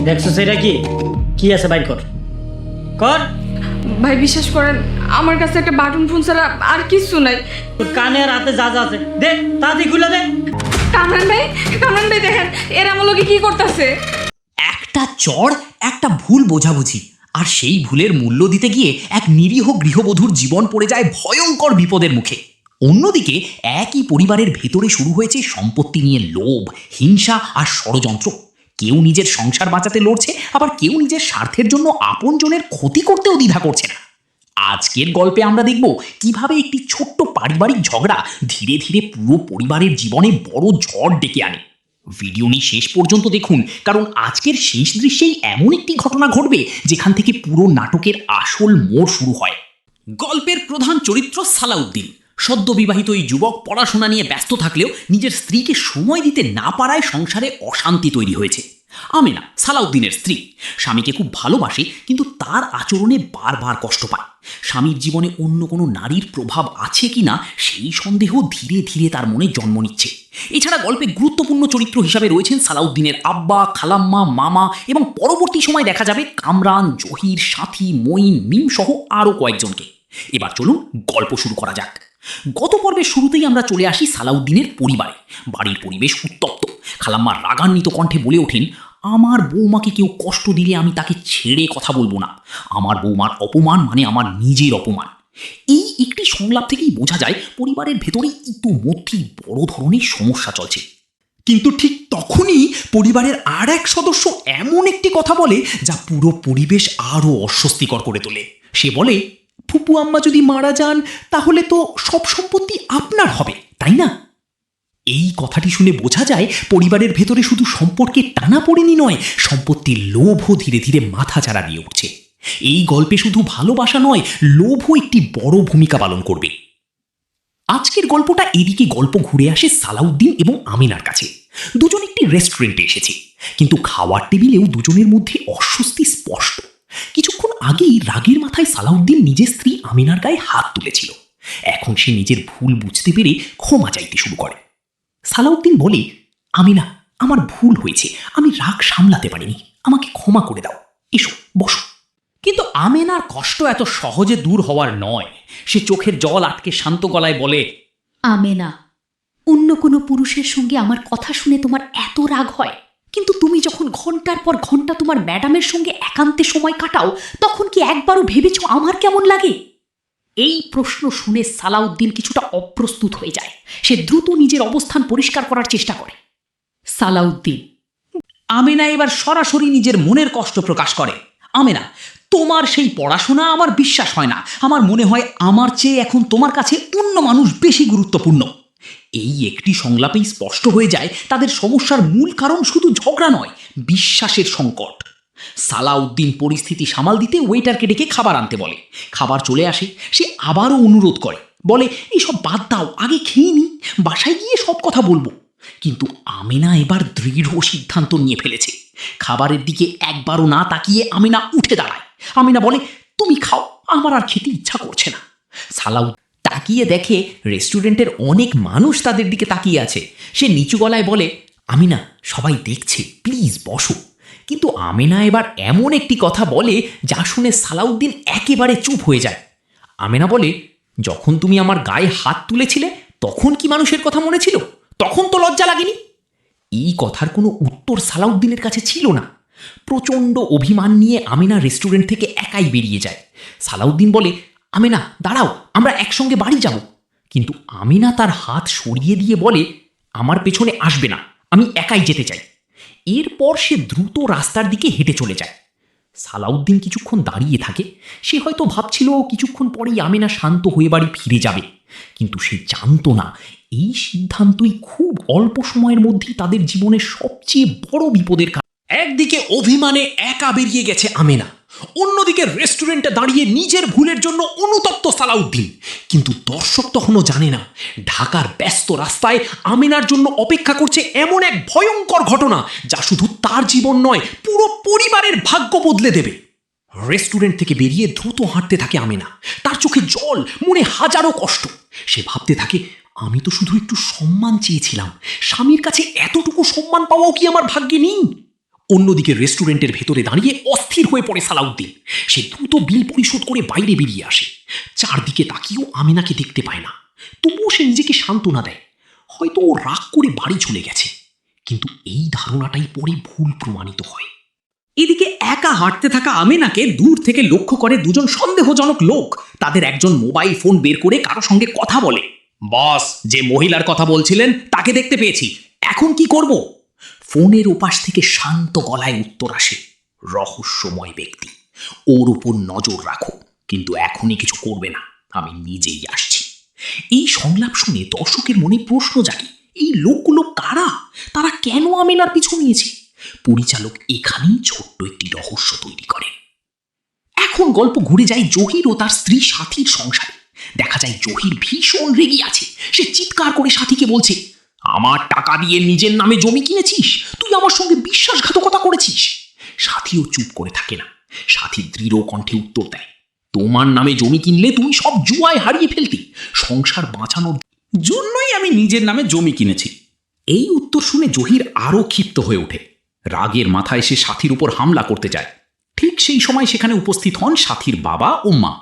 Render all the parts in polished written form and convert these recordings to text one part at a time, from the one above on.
দেখছো সেটা কি কি আছে বাইর কর কর। ভাই বিশ্বাস করেন, আমার কাছে একটা বাটন ফোন ছাড়া আর কিছু নাই। তোর কানে আর হাতে যা যা আছে দে, তাড়াতাড়ি খুলে দে। কামরান ভাই, কামরান ভাই দেখেন এরা আমার লোকে কি করতেছে। একটা চড়, একটা ভুল বোঝাবুঝি, আর সেই ভুলের মূল্য দিতে গিয়ে এক নিরীহ গৃহবধূর জীবন পড়ে যায় ভয়ঙ্কর বিপদের মুখে। অন্যদিকে একই পরিবারের ভেতরে শুরু হয়েছে সম্পত্তি নিয়ে লোভ, হিংসা আর ষড়যন্ত্র। কেউ নিজের সংসার বাঁচাতে লড়ছে, আবার কেউ নিজের স্বার্থের জন্য আপনজনের ক্ষতি করতেও দ্বিধা করছে না। আজকের গল্পে আমরা দেখব কিভাবে একটি ছোট্ট পারিবারিক ঝগড়া ধীরে ধীরে পুরো পরিবারের জীবনে বড় ঝড় ডেকে আনে। ভিডিওটি শেষ পর্যন্ত দেখুন, কারণ আজকের শেষ দৃশ্যেই এমন একটি ঘটনা ঘটবে যেখান থেকে পুরো নাটকের আসল মোড় শুরু হয়। গল্পের প্রধান চরিত্র সালাউদ্দিন। সদ্য বিবাহিত এই যুবক পড়াশোনা নিয়ে ব্যস্ত থাকলেও নিজের স্ত্রীকে সময় দিতে না পারায় সংসারে অশান্তি তৈরি হয়েছে। আমেনা সালাউদ্দিনের স্ত্রী স্বামীকে খুব ভালোবাসে, কিন্তু তার আচরণে বারবার কষ্ট পায়। স্বামীর জীবনে অন্য কোনো নারীর প্রভাব আছে কিনা সেই সন্দেহ ধীরে ধীরে তার মনে জন্ম নিচ্ছে। এছাড়া গল্পে গুরুত্বপূর্ণ চরিত্র হিসাবে রয়েছেন সালাউদ্দিনের আব্বা, খালাম্মা, মামা এবং পরবর্তী সময় দেখা যাবে কামরান, জহির, সাথী, মঈন, মিম সহ আরও কয়েকজনকে। এবার চলুন গল্প শুরু করা যাক। গত পর্বের শুরুতেই আমরা চলে আসি সালাউদ্দিনের পরিবারে। বাড়ির পরিবেশ উত্তপ্ত। খালাম্মা রাগান্বিত কণ্ঠে বলে ওঠেন, আমার বৌমাকে কেউ কষ্ট দিলে আমি তাকে ছেড়ে কথা বলবো না। আমার বৌমার অপমান মানে আমার নিজের অপমান। এই একটি সংলাপ থেকেই বোঝা যায় পরিবারের ভেতরে ইতোমধ্যেই বড় ধরনের সমস্যা চলছে। কিন্তু ঠিক তখনই পরিবারের আর এক সদস্য এমন একটি কথা বলে যা পুরো পরিবেশ আরও অস্বস্তিকর করে তোলে। সে বলে, ফুপু আম্মা যদি মারা যান তাহলে তো সব সম্পত্তি আপনার হবে, তাই না? এই কথাটি শুনে বোঝা যায় পরিবারের ভেতরে শুধু সম্পর্কের টানাপোড়েনই নয়, সম্পত্তির লোভও ধীরে ধীরে মাথাচাড়া দিয়ে উঠছে। এই গল্পে শুধু ভালোবাসা নয়, লোভও একটি বড় ভূমিকা পালন করবে। আজকের গল্পটা এদিকে গল্প ঘুরে আসে সালাউদ্দিন এবং আমিনার কাছে। দুজন একটি রেস্টুরেন্টে এসেছে, কিন্তু খাওয়ার টেবিলেও দুজনের মধ্যে অস্বস্তি স্পষ্ট। কিছুক্ষণ আগেই রাগের মাথায় সালাউদ্দিন নিজের স্ত্রী আমিনার গায়ে হাত তুলেছিল। এখন সে নিজের ভুল বুঝতে পেরে ক্ষমা চাইতে শুরু করে। সালাউদ্দিন বলে, আমিনা, আমার ভুল হয়েছে, আমি রাগ সামলাতে পারিনি, আমাকে ক্ষমা করে দাও, এসো বসো। কিন্তু আমেনার কষ্ট এত সহজে দূর হওয়ার নয়। সে চোখের জল আটকে শান্ত গলায় বলে, আমেনা, অন্য কোনো পুরুষের সঙ্গে আমার কথা শুনে তোমার এত রাগ হয়, কিন্তু তুমি যখন ঘন্টার পর ঘন্টা তোমার ম্যাডামের সঙ্গে একান্তে সময় কাটাও, তখন কি একবারও ভেবেছ আমার কেমন লাগে? এই প্রশ্ন শুনে সালাউদ্দিন কিছুটা অপ্রস্তুত হয়ে যায়। সে দ্রুত নিজের অবস্থান পরিষ্কার করার চেষ্টা করে। সালাউদ্দিন। আমেনা এবার সরাসরি নিজের মনের কষ্ট প্রকাশ করে। আমেনা, তোমার সেই পড়াশোনা আমার বিশ্বাস হয় না। আমার মনে হয় আমার চেয়ে এখন তোমার কাছে অন্য মানুষ বেশি গুরুত্বপূর্ণ। এই একটি সংলাপেই স্পষ্ট হয়ে যায় তাদের সমস্যার মূল কারণ শুধু ঝগড়া নয়, বিশ্বাসের সংকট। সালাউদ্দিন পরিস্থিতি সামাল দিতে ওয়েটারকে ডেকে খাবার আনতে বলে। খাবার চলে আসে। সে আবারও অনুরোধ করে, বলে, এইসব বাদ দাও, আগে খেয়ে নি, বাসায় গিয়ে সব কথা বলবো। কিন্তু আমিনা এবার দৃঢ় সিদ্ধান্ত নিয়ে ফেলেছে। খাবারের দিকে একবারও না তাকিয়ে আমিনা উঠে দাঁড়ায়। আমিনা বলে, তুমি খাও, আমার আর খেতে ইচ্ছা করছে না। সালাউদ্দিন তাকিয়ে দেখে রেস্টুরেন্টের অনেক মানুষ তাদের দিকে তাকিয়ে আছে। সে নিচু গলায় বলে, আমিনা, সবাই দেখছে, প্লিজ বসো। কিন্তু আমেনা এবার এমন একটি কথা বলে যা শুনে সালাউদ্দিন একেবারে চুপ হয়ে যায়। আমেনা বলে, যখন তুমি আমার গায়ে হাত তুলেছিলে তখন কি মানুষের কথা মনে ছিল? তখন তো লজ্জা লাগেনি? এই কথার কোনো উত্তর সালাউদ্দিনের কাছে ছিল না। প্রচণ্ড অভিমান নিয়ে আমেনা রেস্টুরেন্ট থেকে একাই বেরিয়ে যায়। সালাউদ্দিন বলে, আমেনা দাঁড়াও, আমরা একসঙ্গে বাড়ি যাব। কিন্তু আমেনা তার হাত সরিয়ে দিয়ে বলে, আমার পেছনে আসবে না, আমি একাই যেতে চাই। এরপর সে দ্রুত রাস্তার দিকে হেঁটে চলে যায়। সালাউদ্দিন কিছুক্ষণ দাঁড়িয়ে থাকে। সে হয়তো ভাবছিল কিছুক্ষণ পরেই আমেনা শান্ত হয়ে বাড়ি ফিরে যাবে, কিন্তু সে জানতো না এই সিদ্ধান্তই খুব অল্প সময়ের মধ্যেই তাদের জীবনের সবচেয়ে বড় বিপদের কারণ। একদিকে অভিমানে একা বেরিয়ে গেছে আমেনা, অন্যদিকে রেস্টুরেন্টে দাঁড়িয়ে নিজের ভুলের জন্য অনুতপ্ত সালাউদ্দিন। কিন্তু দর্শক তখনও জানে না ঢাকার ব্যস্ত রাস্তায় আমেনার জন্য অপেক্ষা করছে এমন এক ভয়ঙ্কর ঘটনা যা শুধু তার জীবন নয়, পুরো পরিবারের ভাগ্য বদলে দেবে। রেস্টুরেন্ট থেকে বেরিয়ে দ্রুত হাঁটতে থাকে আমেনা। তার চোখে জল, মনে হাজারো কষ্ট। সে ভাবতে থাকে, আমি তো শুধু একটু সম্মান চেয়েছিলাম, স্বামীর কাছে এতটুকু সম্মান পাওয়াও কি আমার ভাগ্যে নেই? অন্যদিকে রেস্টুরেন্টের ভেতরে দাঁড়িয়ে অস্থির হয়ে পড়ে সালাউদ্দিন। সে দ্রুত বিল পরিশোধ করে বাইরে বেরিয়ে আসে। চারদিকে তাকিয়েও আমিনাকে দেখতে পায় না। তবুও সে নিজেকে সান্ত্বনা দেয়, হয়তো ও রাগ করে বাড়ি চলে গেছে। কিন্তু এই ধারণাটাই পরে ভুল প্রমাণিত হয়। এদিকে একা হাঁটতে থাকা আমিনাকে দূর থেকে লক্ষ্য করে দুজন সন্দেহজনক লোক। তাদের একজন মোবাইল ফোন বের করে কারো সঙ্গে কথা বলে। বস, যে মহিলার কথা বলছিলেন তাকে দেখতে পেয়েছি, এখন কি করব? ফোনের ওপাশ থেকে শান্ত গলায় উত্তর আসে, রহস্যময় ব্যক্তি, ওর উপর নজর রাখো, কিন্তু এখনই কিছু করবে না, আমি নিজেই আসছি। এই সংলাপ শুনে দর্শকের মনে প্রশ্ন জাগে, এই লোকগুলো কারা? তারা কেন আমিনার পিছু নিয়েছে? পরিচালক এখানেই ছোট্ট একটি রহস্য তৈরি করেন। এখন গল্প ঘুরে যায় জহির ও তার স্ত্রী সাথীর সংসারে। দেখা যায় জহির ভীষণ রেগে আছে। সে চিৎকার করে সাথীকে বলছে, আমার টাকা দিয়ে নিজের নামে জমি কিনেছিস, তুই আমার সঙ্গে বিশ্বাসঘাতকতা করেছিস। সাথীও চুপ করে থাকে না। সাথী দৃঢ় কণ্ঠে উত্তর দেয়, তোমার নামে জমি কিনলে তুমি সব জুয়ায় হারিয়ে ফেলতে, সংসার বাঁচানোর জন্যই আমি নিজের নামে জমি কিনেছি। এই উত্তর শুনে জহির আরও ক্ষিপ্ত হয়ে ওঠে। রাগের মাথায় সে সাথীর উপর হামলা করতে যায়। ঠিক সেই সময় সেখানে উপস্থিত হন সাথীর বাবা ও মা।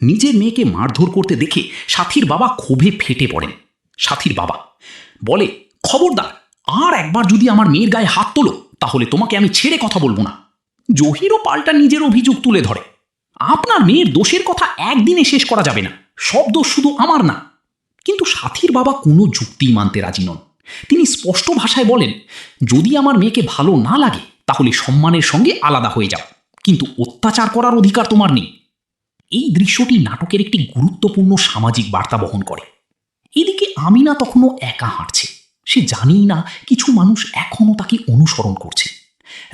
নিজের মেয়েকে মারধর করতে দেখে সাথীর বাবা ক্ষোভে ফেটে পড়েন। সাথীর বাবা বলে, খবরদার, আর একবার যদি আমার মেয়ের গায়ে হাত তোলো তাহলে তোমাকে আমি ছেড়ে কথা বলবো না। জহিরও পাল্টা নিজের অভিযোগ তুলে ধরে, আপনার মেয়ের দোষের কথা একদিনে শেষ করা যাবে না, সব দোষ শুধু আমার না। কিন্তু সাথীর বাবা কোনো যুক্তি মানতে রাজি নন। তিনি স্পষ্ট ভাষায় বলেন, যদি আমার মেয়েকে ভালো না লাগে তাহলে সম্মানের সঙ্গে আলাদা হয়ে যাও, কিন্তু অত্যাচার করার অধিকার তোমার নেই। এই দৃশ্যটি নাটকের একটি গুরুত্বপূর্ণ সামাজিক বার্তা বহন করে। এদিকে আমিনা তখনও একা হাঁটছে। সে জানেই না কিছু মানুষ এখনও তাকে অনুসরণ করছে।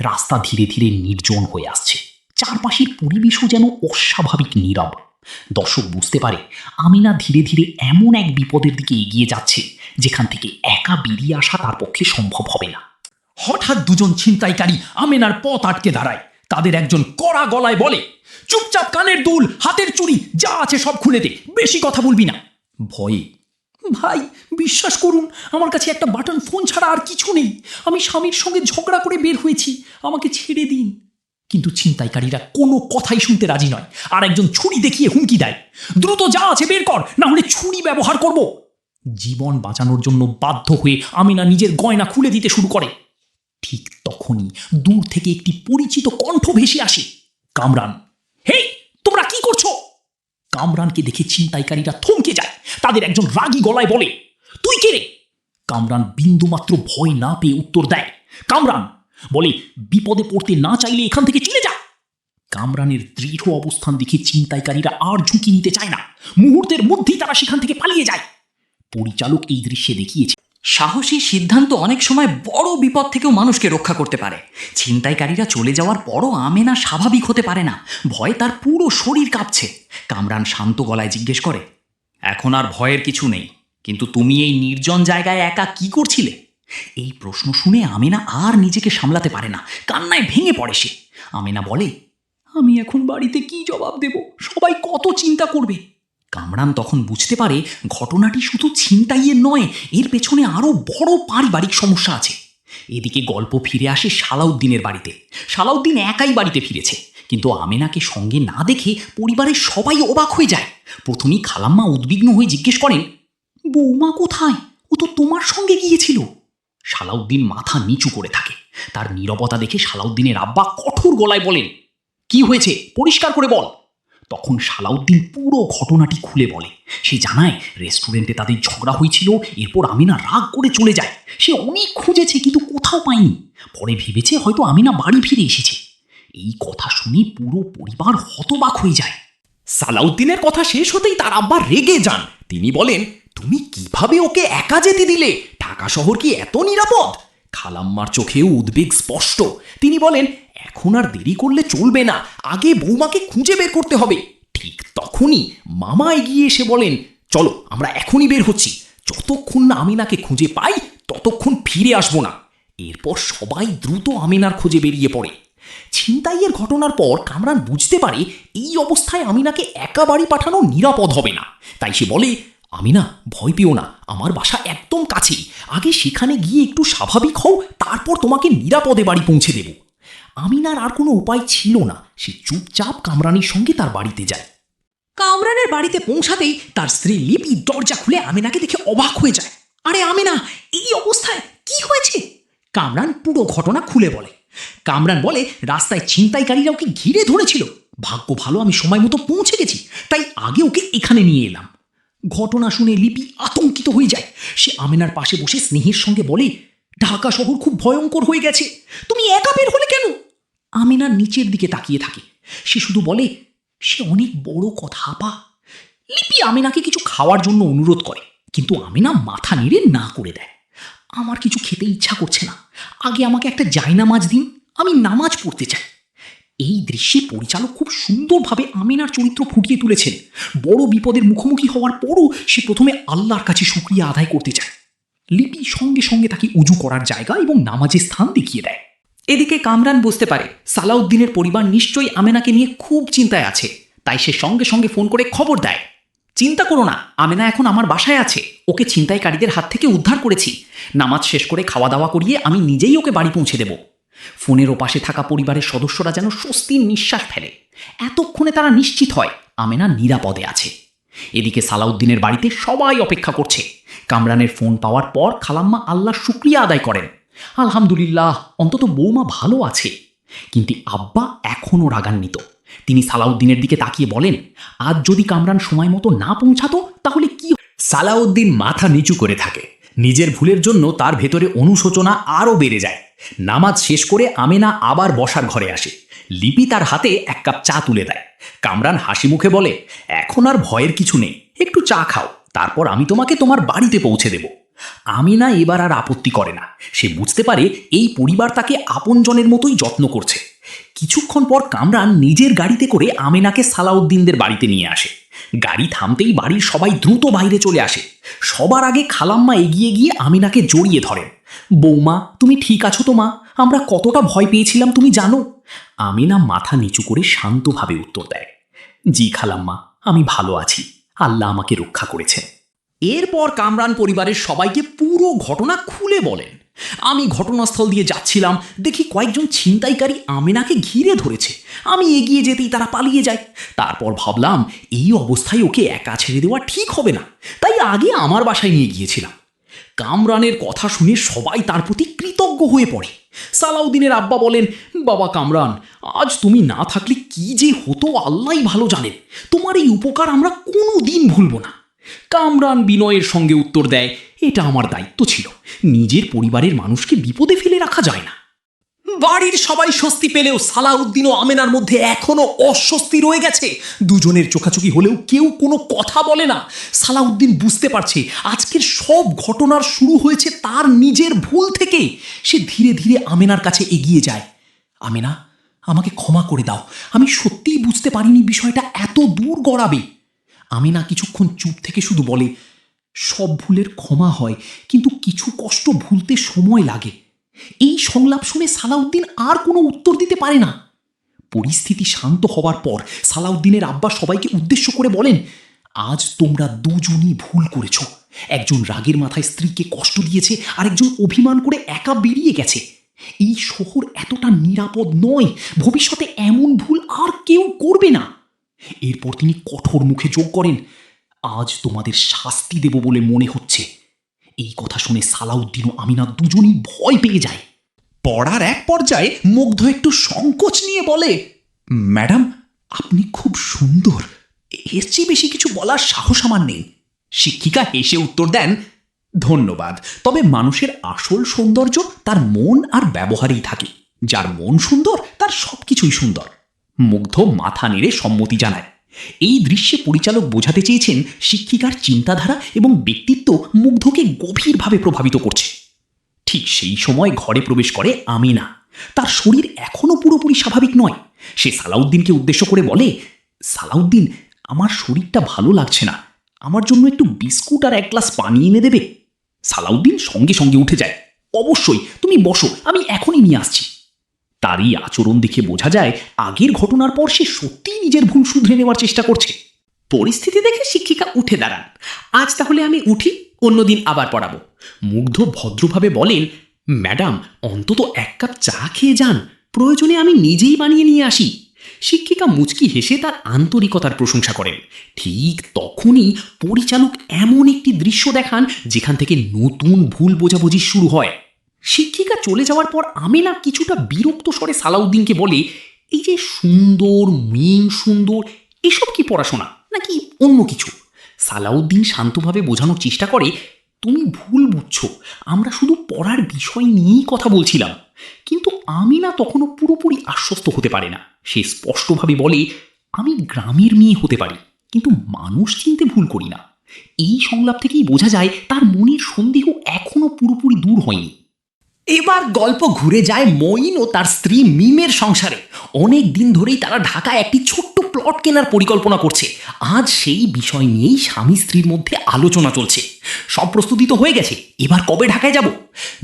রাস্তা ধীরে ধীরে নির্জন হয়ে আসছে। চারপাশের পরিবেশও যেন অস্বাভাবিক নীরব। দর্শক বুঝতে পারে আমিনা ধীরে ধীরে এমন এক বিপদের দিকে এগিয়ে যাচ্ছে যেখান থেকে একা বেরিয়ে আসা তার পক্ষে সম্ভব হবে না। হঠাৎ দুজন ছিনতাইকারী আমিনার পথ আটকে দাঁড়ায়। তাদের একজন কড়া গলায় বলে, চুপচাপ কানের দুল, হাতের চুড়ি যা আছে সব খুলে দে, বেশি কথা বলবি না। ভয়ে, ভাই বিশ্বাস করুন, আমার কাছে একটা বাটন ফোন ছাড়া আর কিছু নেই, আমি স্বামীর সঙ্গে ঝগড়া করে বের হয়েছি, আমাকে ছেড়ে দিন। কিন্তু ছিনতাইকারীরা কোনো কথাই শুনতে রাজি নয়। আর একজন ছুরি দেখিয়ে হুমকি দেয়, দ্রুত যা আছে বের কর, না হলে ছুরি ব্যবহার করব। জীবন বাঁচানোর জন্য বাধ্য হয়ে আমিনা নিজের গয়না খুলে দিতে শুরু করে। ঠিক তখনই দূর থেকে একটি পরিচিত কণ্ঠ ভেসে আসে, কামরান। হেই, তোমরা কি করছো? কামরানকে দেখে ছিনতাইকারীরা থমকে যায়। তাদের একজন রাগী গলায় বলে, তুই কে রে? কামরান বিন্দুমাত্র ভয় না পেয়ে উত্তর দেয়, কামরান বলে, বিপদে পড়তে না চাইলে এখান থেকে চলে যা। কামরানের দৃঢ় অবস্থান দেখে ছিনতাইকারীরা আর ঝুঁকি নিতে চায় না। মুহূর্তের মধ্যেই তারা সেখান থেকে পালিয়ে যায়। পরিচালক এই দৃশ্যে দেখিয়েছে, সাহসী সিদ্ধান্ত অনেক সময় বড় বিপদ থেকেও মানুষকে রক্ষা করতে পারে। ছিনতাইকারীরা চলে যাওয়ার পরও আমেনা স্বাভাবিক হতে পারে না। ভয়ে তার পুরো শরীর কাঁপছে। কামরান শান্ত গলায় জিজ্ঞেস করে, এখন আর ভয়ের কিছু নেই, কিন্তু তুমি এই নির্জন জায়গায় একা কি করছিলে? এই প্রশ্ন শুনে আমেনা আর নিজেকে সামলাতে পারে না। কান্নায় ভেঙে পড়ে সে। আমেনা বলে, আমি এখন বাড়িতে কি জবাব দেব? সবাই কত চিন্তা করবে। কামরান তখন বুঝতে পারে ঘটনাটি শুধু ছিনতাইয়ের নয়, এর পেছনে আরও বড় পারিবারিক সমস্যা আছে। এদিকে গল্প ফিরে আসে সালাউদ্দিনের বাড়িতে। সালাউদ্দিন একাই বাড়িতে ফিরেছে, কিন্তু আমেনাকে সঙ্গে না দেখে পরিবারের সবাই অবাক হয়ে যায়। প্রথমেই খালাম্মা উদ্বিগ্ন হয়ে জিজ্ঞেস করেন, বৌমা কোথায়? ও তো তোমার সঙ্গে গিয়েছিল। সালাউদ্দিন মাথা নিচু করে থাকে। তার নীরবতা দেখে সালাউদ্দিনের আব্বা কঠোর গলায় বলেন, কি হয়েছে, পরিষ্কার করে বল। তখন সালাউদ্দিন পুরো ঘটনাটি খুলে বলে। সে জানায় রেস্টুরেন্টে তাদের ঝগড়া হয়েছিল, এরপর আমিনা রাগ করে চলে যায়। সে অনেক খুঁজেছে কিন্তু কোথাও পায়নি। পরে ভেবেছে হয়তো আমিনা বাড়ি ফিরে এসেছে। এই কথা শুনে পুরো পরিবার হতবাক হয়ে যায়। সালাউদ্দিনের কথা শেষ হতেই তার আব্বা রেগে যান। তিনি বলেন, তুমি কিভাবে ওকে একা যেতে দিলে? ঢাকা শহর কি এত নিরাপদ? খালাম্মার চোখেও উদ্বেগ স্পষ্ট। তিনি বলেন, এখন আর দেরি করলে চলবে না, আগে বৌমাকে খুঁজে বের করতে হবে। ঠিক তখনই মামা এগিয়ে এসে বলেন, চলো আমরা এখনই বের হচ্ছি, যতক্ষণ না আমিনাকে খুঁজে পাই ততক্ষণ ফিরে আসবো না। এরপর সবাই দ্রুত আমিনার খোঁজে বেরিয়ে পড়ে। ছিনতাইয়ের ঘটনার পর কামরান বুঝতে পারে এই অবস্থায় আমিনাকে একা বাড়ি পাঠানো নিরাপদ হবে না। তাই সে বলে, আমিনা ভয় পেও না, আমার বাসা একদম কাছেই, আগে সেখানে গিয়ে একটু স্বাভাবিক হও, তারপর তোমাকে নিরাপদে বাড়ি পৌঁছে দেব। আমিনার আর কোনো উপায় ছিল না, সে চুপচাপ কামরানির সঙ্গে তার বাড়িতে যায়। কামরানের বাড়িতে পৌঁছাতেই তার স্ত্রী লিপি দরজা খুলে আমিনাকে দেখে অবাক হয়ে যায়। আরে আমিনা, এই অবস্থায় কি হয়েছে? কামরান পুরো ঘটনা খুলে বলে। কামরান বলে, রাস্তায় ছিনতাইকারীরা ওকে ঘিরে ধরেছিল, ভাগ্য ভালো আমি সময় মতো পৌঁছে গেছি, তাই আগে ওকে এখানে নিয়ে এলাম। ঘটনা শুনে লিপি আতঙ্কিত হয়ে যায়। সে আমিনার পাশে বসে স্নেহের সঙ্গে বলে, ঢাকা শহর খুব ভয়ঙ্কর হয়ে গেছে, তুমি একা বের হলে কেন? আমিনা নিচের দিকে তাকিয়ে থাকে। সে শুধু বলে, সে অনেক বড় কথা আপা। লিপি আমিনাকে কিছু খাওয়ার জন্য অনুরোধ করে, কিন্তু আমিনা মাথা নেড়ে না করে দেয়। আমার কিছু খেতে ইচ্ছা করছে না, আগে আমাকে একটা জায়নামাজ দিন, আমি নামাজ পড়তে চাই। এই দৃশ্যে পরিচালক খুব সুন্দরভাবে আমিনার চরিত্র ফুটিয়ে তুলেছেন। বড় বিপদের মুখোমুখি হওয়ার পরও সে প্রথমে আল্লাহর কাছে শুকরিয়া আদায় করতে চায়। লিপি সঙ্গে সঙ্গে তাকে উজু করার জায়গা এবং নামাজের স্থান দেখিয়ে দেয়। এদিকে কামরান বুঝতে পারে সালাউদ্দিনের পরিবার নিশ্চয়ই আমেনাকে নিয়ে খুব চিন্তায় আছে, তাই সে সঙ্গে সঙ্গে ফোন করে খবর দেয়, চিন্তা করো না, আমেনা এখন আমার বাসায় আছে, ওকে ছিনতাইকারীদের হাত থেকে উদ্ধার করেছি। নামাজ শেষ করে খাওয়া দাওয়া করিয়ে আমি নিজেই ওকে বাড়ি পৌঁছে দেব। ফোনের ওপাশে থাকা পরিবারের সদস্যরা যেন স্বস্তির নিঃশ্বাস ফেলে। এতক্ষণে তারা নিশ্চিত হয় আমেনা নিরাপদে আছে। এদিকে সালাউদ্দিনের বাড়িতে সবাই অপেক্ষা করছে। কামরানের ফোন পাওয়ার পর খালাম্মা আল্লাহর শুকরিয়া আদায় করেন। আলহামদুলিল্লাহ, অন্তত বৌমা ভালো আছে। কিন্তু আব্বা এখনও রাগান্বিত। তিনি সালাউদ্দিনের দিকে তাকিয়ে বলেন, আজ যদি কামরান সময় মতো না পৌঁছাতো তাহলে কি? সালাউদ্দিন মাথা নিচু করে থাকে। নিজের ভুলের জন্য তার ভেতরে অনুশোচনা আরও বেড়ে যায়। নামাজ শেষ করে আমেনা আবার বসার ঘরে আসে। লিপি তার হাতে এক কাপ চা তুলে দেয়। কামরান হাসি মুখে বলে, এখন আর ভয়ের কিছু নেই, একটু চা খাও, তারপর আমি তোমাকে তোমার বাড়িতে পৌঁছে দেব। আমিনা এবার আর আপত্তি করে না। সে বুঝতে পারে এই পরিবার তাকে আপনজনের মতোই যত্ন করছে। কিছুক্ষণ পর কামরান নিজের গাড়িতে করে আমেনাকে সালাউদ্দিনদের বাড়িতে নিয়ে আসে। গাড়ি থামতেই বাড়ির সবাই দ্রুত বাইরে চলে আসে। সবার আগে খালাম্মা এগিয়ে গিয়ে আমিনাকে জড়িয়ে ধরেন। বৌমা, তুমি ঠিক আছো তো মা? আমরা কতটা ভয় পেয়েছিলাম তুমি জানো? আমিনা মাথা নিচু করে শান্তভাবে উত্তর দেয়, জি খালাম্মা, আমি ভালো আছি, আল্লাহ আমাকে রক্ষা করেছেন। এরপর কামরান পরিবারের সবাইকে পুরো ঘটনা খুলে বলেন। আমি ঘটনাস্থল দিয়ে যাচ্ছিলাম, দেখি কয়েকজন ছিনতাইকারী আমিনাকে ঘিরে ধরেছে। আমি এগিয়ে যেতেই তারা পালিয়ে যায়। তারপর ভাবলাম এই অবস্থায় ওকে একা ছেড়ে দেওয়া ঠিক হবে না, তাই আগে আমার বাসায় নিয়ে গিয়েছিলাম। কামরানের কথা শুনে সবাই তার প্রতি কৃতজ্ঞ হয়ে পড়ে। সালাউদ্দিনের আব্বা বলেন, বাবা কামরান, আজ তুমি না থাকলে কি যে হতো আল্লাহই ভালো জানেন। তোমার এই উপকার আমরা কোনো দিন ভুলব না। কামরান বিনয়ের সঙ্গে উত্তর দেয়, এটা আমার দায়িত্ব ছিল, নিজের পরিবারের মানুষকে বিপদে ফেলে রাখা যায় না। বাড়ির সবাই স্বস্তি পেলেও সালাউদ্দিন ও আমেনার মধ্যে এখনো অস্বস্তি রয়ে গেছে। দুজনের চোখাচোখি হলেও কেউ কোনো কথা বলে না। সালাউদ্দিন বুঝতে পারছে আজকের সব ঘটনার শুরু হয়েছে তার নিজের ভুল থেকে। সে ধীরে ধীরে আমেনার কাছে এগিয়ে যায়। আমেনা, আমাকে ক্ষমা করে দাও, আমি সত্যিই বুঝতে পারিনি বিষয়টা এত দূর গড়াবে। আমেনা কিছুক্ষণ চুপ থেকে শুধু বলে, সব ভুলের ক্ষমা হয়, কিন্তু কিছু কষ্ট ভুলতে সময় লাগে। এই সংলাপ শুনে সালাউদ্দিন আর কোনো উত্তর দিতে পারে না। পরিস্থিতি শান্ত হবার পর সালাউদ্দিনের আব্বা সবাইকে উদ্দেশ্য করে বলেন, আজ তোমরা দুজনই ভুল করেছ। একজন রাগের মাথায় স্ত্রীকে কষ্ট দিয়েছে, আরেকজন অভিমান করে একা বেরিয়ে গেছে। এই শহর এতটা নিরাপদ নয়, ভবিষ্যতে এমন ভুল আর কেউ করবে না। এরপর তিনি কঠোর মুখে যোগ করেন, আজ তোমাদের শাস্তি দেব বলে মনে হচ্ছে। এই কথা শুনে সালাউদ্দিন ও আমিনা দুজনই ভয় পেয়ে যায়। পড়ার এক পর্যায়ে মুগ্ধ একটু সংকোচ নিয়ে বলে, ম্যাডাম, আপনি খুব সুন্দর, এর চেয়ে বেশি কিছু বলার সাহস আমার নেই। শিক্ষিকা হেসে উত্তর দেন, ধন্যবাদ, তবে মানুষের আসল সৌন্দর্য তার মন আর ব্যবহারেই থাকে। যার মন সুন্দর তার সবকিছুই সুন্দর। মুগ্ধ মাথা নেড়ে সম্মতি জানায়। এই দৃশ্যে পরিচালক বোঝাতে চেয়েছেন শিক্ষিকার চিন্তাধারা এবং ব্যক্তিত্ব মুগ্ধকে গভীরভাবে প্রভাবিত করছে। ঠিক সেই সময় ঘরে প্রবেশ করে আমিনা। তার শরীর এখনো পুরোপুরি স্বাভাবিক নয়। সে সালাউদ্দিনকে উদ্দেশ্য করে বলে, সালাউদ্দিন, আমার শরীরটা ভালো লাগছে না, আমার জন্য একটু বিস্কুট আর এক গ্লাস পানি এনে দেবে? সালাউদ্দিন সঙ্গে সঙ্গে উঠে যায়, অবশ্যই, তুমি বসো, আমি এখনই নিয়ে আসছি। তারই আচরণ দেখে বোঝা যায় আগের ঘটনার পর সে সত্যিই নিজের ভুল শুধরে নেওয়ার চেষ্টা করছে। পরিস্থিতি দেখে শিক্ষিকা উঠে দাঁড়ান, আজ তাহলে আমি উঠি, অন্যদিন আবার পড়াবো। মুগ্ধ ভদ্রভাবে বলেন, ম্যাডাম, অন্তত এক কাপ চা খেয়ে যান, প্রয়োজনে আমি নিজেই বানিয়ে নিয়ে আসি। শিক্ষিকা মুচকি হেসে তার আন্তরিকতার প্রশংসা করেন। ঠিক তখনই পরিচালক এমন একটি দৃশ্য দেখান যেখান থেকে নতুন ভুল বোঝাবুঝি শুরু হয়। শিক্ষিকা চলে যাওয়ার পর আমেনা কিছুটা বিরক্ত স্বরে সালাউদ্দিনকে বলে, এই যে সুন্দর মিম সুন্দর, এসব কি পড়াশোনা নাকি অন্য কিছু? সালাউদ্দিন শান্তভাবে বোঝানোর চেষ্টা করে, তুমি ভুল বুঝছো, আমরা শুধু পড়ার বিষয় নিয়েই কথা বলছিলাম। কিন্তু আমিনা তখনও পুরোপুরি আশ্বস্ত হতে পারে না। সে স্পষ্টভাবে বলে, আমি গ্রামের মেয়ে হতে পারি, কিন্তু মানুষ চিনতে ভুল করি না। এই সংলাপ থেকেই বোঝা যায় তার মনের সন্দেহ এখনো পুরোপুরি দূর হয়নি। এবার গল্প ঘুরে যায় মঈন ও তার স্ত্রী মিমের সংসারে। অনেক দিন ধরেই তারা ঢাকায় একটি ছোট্ট প্লট কেনার পরিকল্পনা করছে। আজ সেই বিষয় নিয়েই স্বামী স্ত্রীর মধ্যে আলোচনা চলছে। সব প্রস্তুতি তো হয়ে গেছে, এবার কবে ঢাকায় যাব?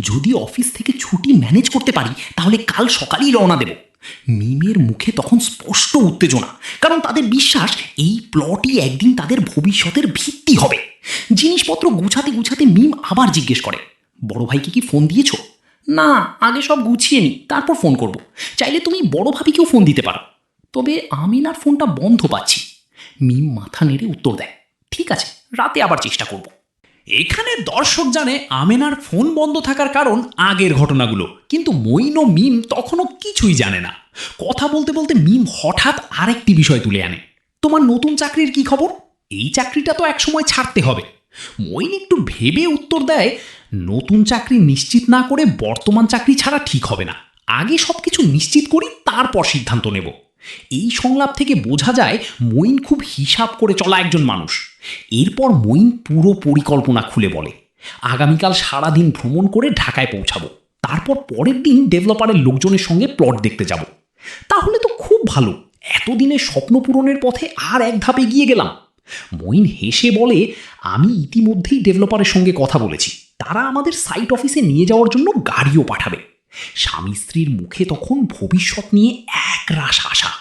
যদি অফিস থেকে ছুটি ম্যানেজ করতে পারি তাহলে কাল সকালেই রওনা দেব। মিমের মুখে তখন স্পষ্ট উত্তেজনা, কারণ তাদের বিশ্বাস এই প্লটই একদিন তাদের ভবিষ্যতের ভিত্তি হবে। জিনিসপত্র গুছাতে গুছাতে মিম আবার জিজ্ঞেস করে, বড় ভাইকে কি ফোন দিয়েছো? না, আগে সব গুছিয়ে নি, তারপর ফোন করব। চাইলে তুমি বড় ভাবিকেও ফোন দিতে পারো। তবে আমিনার ফোনটা বন্ধ পাচ্ছি। মিম মাথা নেড়ে উত্তর দেয়, ঠিক আছে, রাতে আবার চেষ্টা করব। এখানে দর্শক জানে আমেনার ফোন বন্ধ থাকার কারণ আগের ঘটনাগুলো, কিন্তু মঈন ও মিম তখনও কিছুই জানে না। কথা বলতে বলতে মিম হঠাৎ আরেকটি বিষয় তুলে আনে, তোমার নতুন চাকরির কি খবর? এই চাকরিটা তো একসময় ছাড়তে হবে। মঈন একটু ভেবে উত্তর দেয়, নতুন চাকরি নিশ্চিত না করে বর্তমান চাকরি ছাড়া ঠিক হবে না। আগে সবকিছু নিশ্চিত করি, তারপর সিদ্ধান্ত নেব। এই সংলাপ থেকে বোঝা যায় মঈন খুব হিসাব করে চলা একজন মানুষ। এরপর মঈন পুরো পরিকল্পনা খুলে বলে, আগামীকাল সারাদিন ভ্রমণ করে ঢাকায় পৌঁছাবো, তারপর পরের দিন ডেভেলপারের লোকজনের সঙ্গে প্লট দেখতে যাব। তাহলে তো খুব ভালো, এতদিনের স্বপ্ন পূরণের পথে আর এক ধাপ এগিয়ে গেলাম। মঈন হেসে বলে, আমি ইতিমধ্যেই ডেভেলপারের সঙ্গে কথা বলেছি, তারা আমাদের সাইট অফিসে নিয়ে যাওয়ার জন্য গাড়িও পাঠাবে। স্বামী স্ত্রীর মুখে তখন ভবিষ্যৎ নিয়ে একরাশ আশা।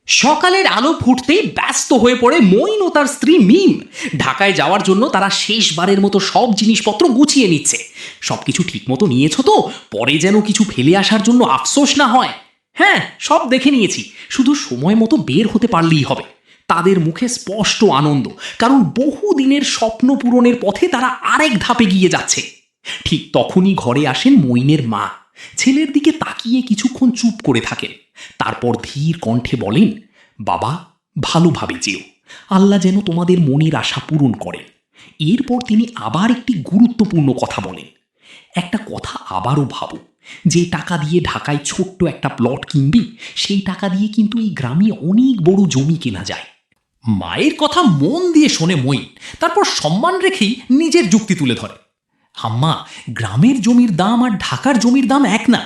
সকালের আলো ফুটতেই ব্যস্ত হয়ে পড়ে মঈন ও তার স্ত্রী মিম। ঢাকায় যাওয়ার জন্য তারা শেষবারের মতো সব জিনিসপত্র গুছিয়ে নিচ্ছে। সবকিছু ঠিকমতো নিয়েছো তো? পরে যেন কিছু ফেলে আসার জন্য আফসোস না হয়। হ্যাঁ, সব দেখে নিয়েছি, শুধু সময় মতো বের হতে পারলেই হবে। তাদের মুখে স্পষ্ট আনন্দ, কারণ বহু দিনের স্বপ্ন পূরণের পথে তারা আরেক ধাপে গিয়ে যাচ্ছে। ঠিক তখনই ঘরে আসেন মঈনের মা। ছেলের দিকে তাকিয়ে কিছুক্ষণ চুপ করে থাকেন, তারপর ধীর কণ্ঠে বলেন, বাবা, ভালোভাবে যেও, আল্লাহ যেন তোমাদের মনের আশা পূরণ করেন। এরপর তিনি আবার একটি গুরুত্বপূর্ণ কথা বলেন, একটা কথা আবারও ভাবো, যে টাকা দিয়ে ঢাকায় ছোট্ট একটা প্লট কিনবি, সেই টাকা দিয়ে কিন্তু এই গ্রামে অনেক বড় জমি কেনা যায়। মায়ের কথা মন দিয়ে শোনে মঈন, তারপর সম্মান রেখেই নিজের যুক্তি তুলে ধরে, আম্মা, গ্রামের জমির দাম আর ঢাকার জমির দাম এক না।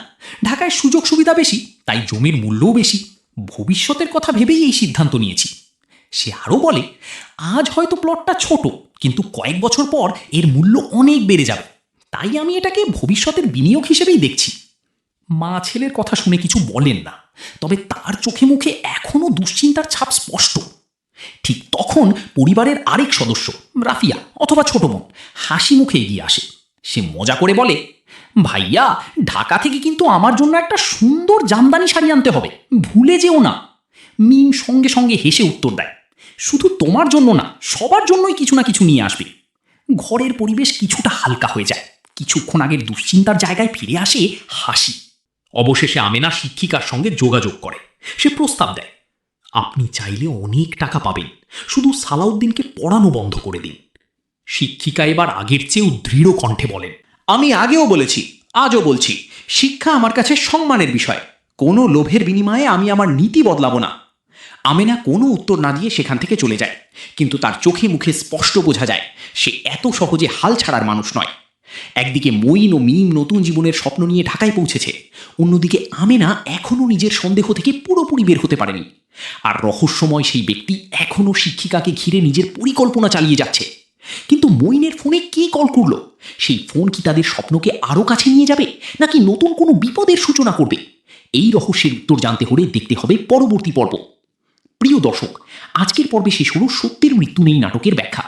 ঢাকায় সুযোগ সুবিধা বেশি, তাই জমির মূল্যও বেশি। ভবিষ্যতের কথা ভেবেই এই সিদ্ধান্ত নিয়েছি। সে আরও বলে, আজ হয়তো প্লটটা ছোট, কিন্তু কয়েক বছর পর এর মূল্য অনেক বেড়ে যাবে, তাই আমি এটাকে ভবিষ্যতের বিনিয়োগ হিসেবেই দেখছি। মা ছেলের কথা শুনে কিছু বলেন না, তবে তার চোখে মুখে এখনও দুশ্চিন্তার ছাপ স্পষ্ট। ঠিক তখন পরিবারের আরেক সদস্য রাফিয়া অথবা ছোট বোন হাসি মুখে এগিয়ে আসে। সে মজা করে বলে, ভাইয়া, ঢাকা থেকে কিন্তু আমার জন্য একটা সুন্দর জামদানি শাড়ি আনতে হবে, ভুলে যেও না। মিম সঙ্গে সঙ্গে হেসে উত্তর দেয়, শুধু তোমার জন্য না, সবার জন্যই কিছু না কিছু নিয়ে আসবে। ঘরের পরিবেশ কিছুটা হালকা হয়ে যায়। কিছুক্ষণ আগের দুশ্চিন্তার জায়গায় ফিরে আসে হাসি। অবশেষে আমেনা শিক্ষিকার সঙ্গে যোগাযোগ করে। সে প্রস্তাব দেয়, আপনি চাইলে অনেক টাকা পাবেন, শুধু সালাউদ্দিনকে পড়ানো বন্ধ করে দিন। শিক্ষিকা এবার আগের চেয়েও দৃঢ় কণ্ঠে বলেন, আমি আগেও বলেছি, আজও বলছি, শিক্ষা আমার কাছে সম্মানের বিষয়। কোনো লোভের বিনিময়ে আমি আমার নীতি বদলাবো না। আমেনা কোনো উত্তর না দিয়ে সেখান থেকে চলে যায়, কিন্তু তার চোখে মুখে স্পষ্ট বোঝা যায় সে এত সহজে হাল ছাড়ার মানুষ নয়। একদিকে মঈন ও মিম নতুন জীবনের স্বপ্ন নিয়ে ঢাকায় পৌঁছেছে, অন্যদিকে আমেনা এখনও নিজের সন্দেহ থেকে পুরোপুরি বের হতে পারেনি। আর রহস্যময় সেই ব্যক্তি এখনও শিক্ষিকাকে ঘিরে নিজের পরিকল্পনা চালিয়ে যাচ্ছে। কিন্তু মঈনের ফোনে কে কল করলো? সেই ফোন কি তাদের স্বপ্নকে আরও কাছে নিয়ে যাবে, নাকি নতুন কোনো বিপদের সূচনা করবে? এই রহস্যের উত্তর জানতে হলে দেখতে হবে পরবর্তী পর্ব। প্রিয় দর্শক, আজকের পর্বে শেষ হলো সত্যের মৃত্যু নেই নাটকের ব্যাখ্যা।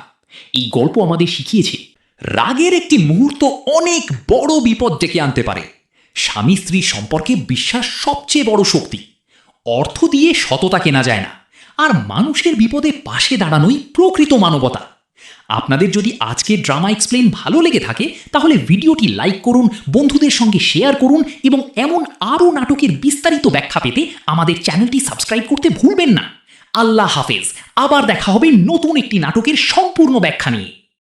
এই গল্প আমাদের শিখিয়েছে রাগের একটি মুহূর্ত অনেক বড় বিপদ ডেকে আনতে পারে। স্বামী স্ত্রীর সম্পর্কে বিশ্বাস সবচেয়ে বড় শক্তি। অর্থ দিয়ে সততা কেনা যায় না, আর মানুষের বিপদে পাশে দাঁড়ানোই প্রকৃত মানবতা। আপনাদের যদি আজকের ড্রামা এক্সপ্লেইন ভালো লেগে থাকে তাহলে ভিডিওটি লাইক করুন, বন্ধুদের সঙ্গে শেয়ার করুন এবং এমন আরও নাটকের বিস্তারিত ব্যাখ্যা পেতে আমাদের চ্যানেলটি সাবস্ক্রাইব করতে ভুলবেন না। আল্লাহ হাফেজ। আবার দেখা হবে নতুন একটি নাটকের সম্পূর্ণ ব্যাখ্যা নিয়ে।